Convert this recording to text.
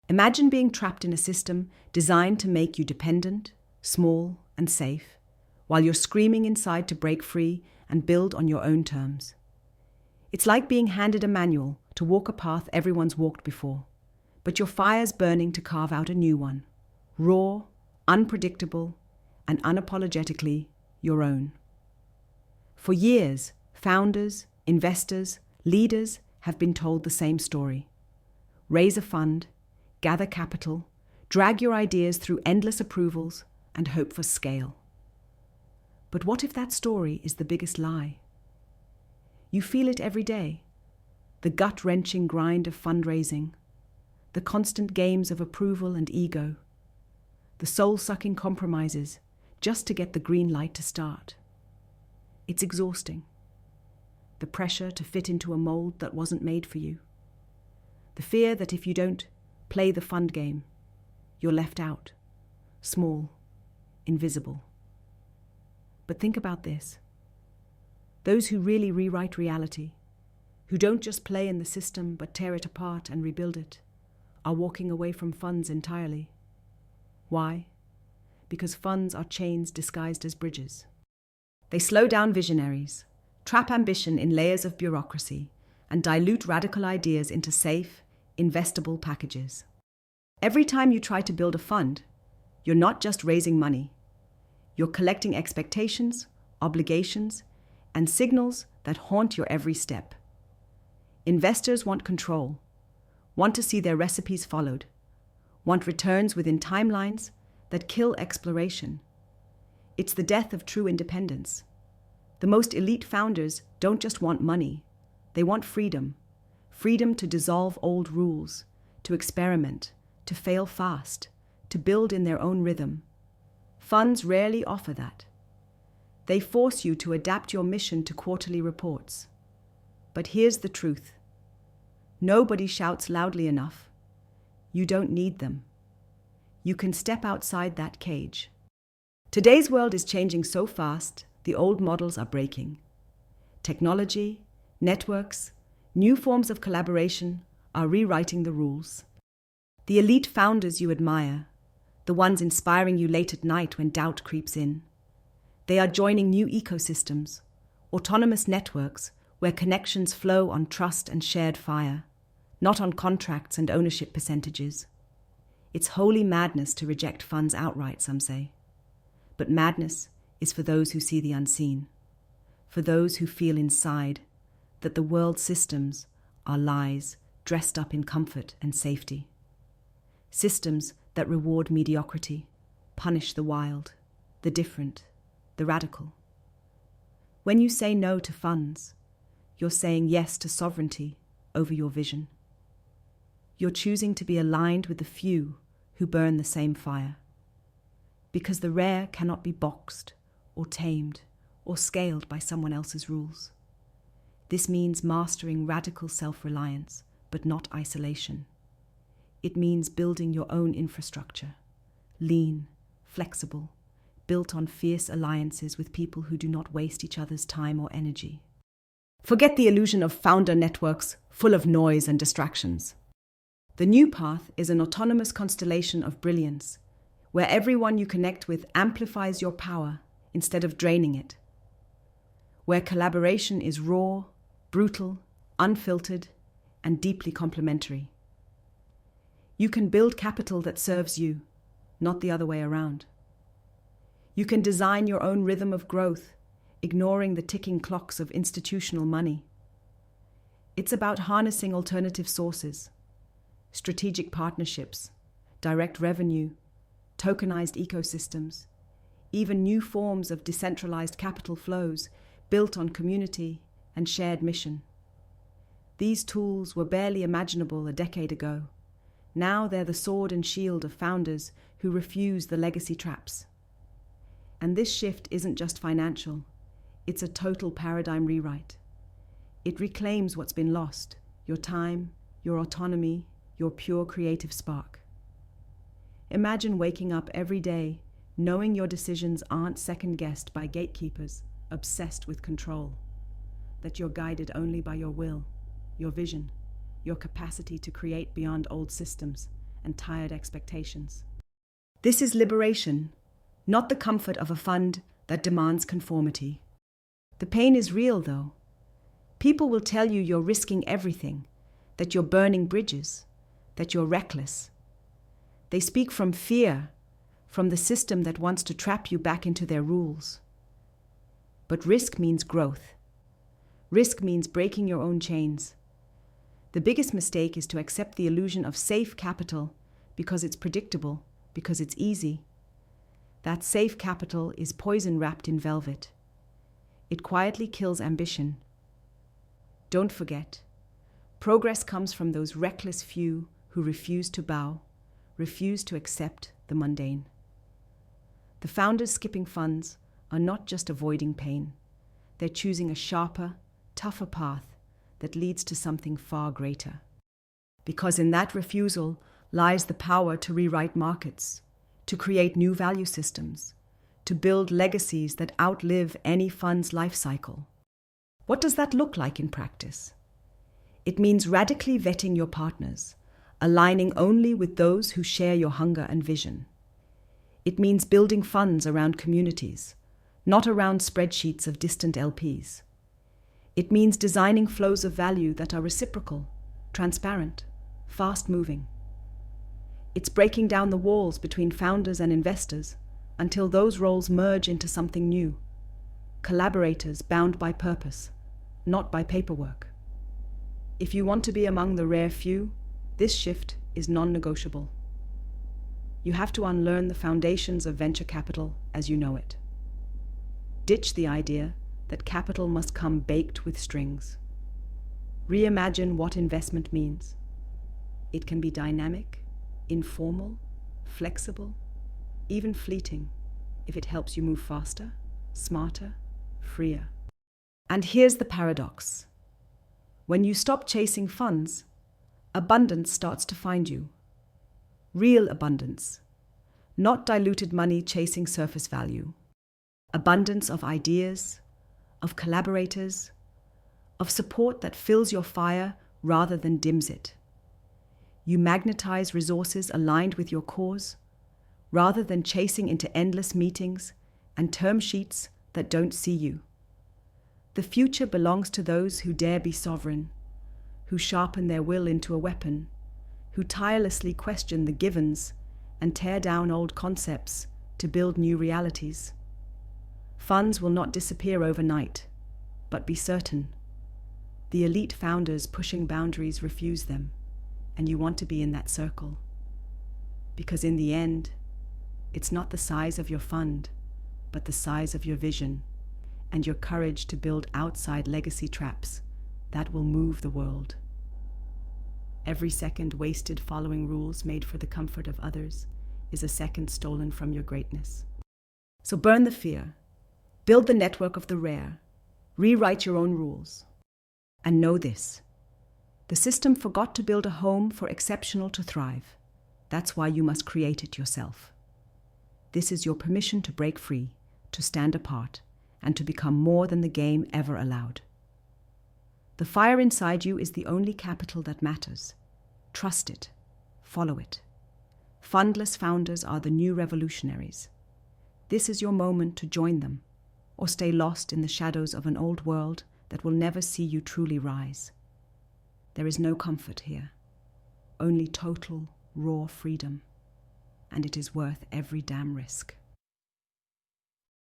Imagine being trapped in a system designed to make you dependent, small, and safe, while you're screaming inside to break free and build on your own terms. It's like being handed a manual to walk a path everyone's walked before, but your fire's burning to carve out a new one, raw, unpredictable, and unapologetically your own. For years, founders, investors, leaders have been told the same story. Raise a fund, gather capital, drag your ideas through endless approvals, and hope for scale. But what if that story is the biggest lie? You feel it every day. The gut-wrenching grind of fundraising, the constant games of approval and ego, the soul-sucking compromises just to get the green light to start. It's exhausting. The pressure to fit into a mold that wasn't made for you. The fear that if you don't play the fund game, you're left out, small, invisible. But think about this. Those who really rewrite reality, who don't just play in the system but tear it apart and rebuild it, are walking away from funds entirely. Why? Because funds are chains disguised as bridges. They slow down visionaries, trap ambition in layers of bureaucracy, and dilute radical ideas into safe, investable packages. Every time you try to build a fund, you're not just raising money. You're collecting expectations, obligations, and signals that haunt your every step. Investors want control, want to see their recipes followed, want returns within timelines that kill exploration. It's the death of true independence. The most elite founders don't just want money, they want freedom. Freedom to dissolve old rules, to experiment, to fail fast, to build in their own rhythm. Funds rarely offer that. They force you to adapt your mission to quarterly reports. But here's the truth. Nobody shouts loudly enough. You don't need them. You can step outside that cage. Today's world is changing so fast, the old models are breaking. Technology, networks, new forms of collaboration are rewriting the rules. The elite founders you admire, the ones inspiring you late at night when doubt creeps in, they are joining new ecosystems, autonomous networks where connections flow on trust and shared fire, not on contracts and ownership percentages. It's holy madness to reject funds outright, some say. But madness is for those who see the unseen, for those who feel inside that the world's systems are lies dressed up in comfort and safety. Systems that reward mediocrity, punish the wild, the different, the radical. When you say no to funds, you're saying yes to sovereignty over your vision. You're choosing to be aligned with the few who burn the same fire. Because the rare cannot be boxed or tamed or scaled by someone else's rules. This means mastering radical self-reliance, but not isolation. It means building your own infrastructure, lean, flexible, built on fierce alliances with people who do not waste each other's time or energy. Forget the illusion of founder networks full of noise and distractions. The new path is an autonomous constellation of brilliance, where everyone you connect with amplifies your power instead of draining it. Where collaboration is raw, brutal, unfiltered, and deeply complementary. You can build capital that serves you, not the other way around. You can design your own rhythm of growth, ignoring the ticking clocks of institutional money. It's about harnessing alternative sources, strategic partnerships, direct revenue, tokenized ecosystems, even new forms of decentralized capital flows built on community and shared mission. These tools were barely imaginable a decade ago. Now they're the sword and shield of founders who refuse the legacy traps. And this shift isn't just financial, it's a total paradigm rewrite. It reclaims what's been lost, your time, your autonomy, your pure creative spark. Imagine waking up every day knowing your decisions aren't second-guessed by gatekeepers obsessed with control, that you're guided only by your will, your vision, your capacity to create beyond old systems, and tired expectations. This is liberation, not the comfort of a fund that demands conformity. The pain is real, though. People will tell you you're risking everything, that you're burning bridges, that you're reckless. They speak from fear, from the system that wants to trap you back into their rules. But risk means growth. Risk means breaking your own chains. The biggest mistake is to accept the illusion of safe capital because it's predictable, because it's easy. That safe capital is poison wrapped in velvet. It quietly kills ambition. Don't forget, progress comes from those reckless few who refuse to bow, refuse to accept the mundane. The founders skipping funds are not just avoiding pain. They're choosing a sharper, tougher path that leads to something far greater. Because in that refusal lies the power to rewrite markets, to create new value systems, to build legacies that outlive any fund's life cycle. What does that look like in practice? It means radically vetting your partners, aligning only with those who share your hunger and vision. It means building funds around communities, not around spreadsheets of distant LPs. It means designing flows of value that are reciprocal, transparent, fast-moving. It's breaking down the walls between founders and investors until those roles merge into something new. Collaborators bound by purpose, not by paperwork. If you want to be among the rare few, this shift is non-negotiable. You have to unlearn the foundations of venture capital as you know it. Ditch the idea that capital must come baked with strings. Reimagine what investment means. It can be dynamic, informal, flexible, even fleeting, if it helps you move faster, smarter, freer. And here's the paradox. When you stop chasing funds, abundance starts to find you. Real abundance, not diluted money chasing surface value. Abundance of ideas, of collaborators, of support that fills your fire rather than dims it. You magnetize resources aligned with your cause, rather than chasing into endless meetings and term sheets that don't see you. The future belongs to those who dare be sovereign, who sharpen their will into a weapon, who tirelessly question the givens and tear down old concepts to build new realities. Funds will not disappear overnight, but be certain. The elite founders pushing boundaries refuse them, and you want to be in that circle. Because in the end, it's not the size of your fund, but the size of your vision and your courage to build outside legacy traps that will move the world. Every second wasted following rules made for the comfort of others is a second stolen from your greatness. So burn the fear, build the network of the rare, rewrite your own rules. And know this, the system forgot to build a home for exceptional to thrive. That's why you must create it yourself. This is your permission to break free, to stand apart, and to become more than the game ever allowed. The fire inside you is the only capital that matters. Trust it. Follow it. Fundless founders are the new revolutionaries. This is your moment to join them, or stay lost in the shadows of an old world that will never see you truly rise. There is no comfort here, only total, raw freedom, and it is worth every damn risk.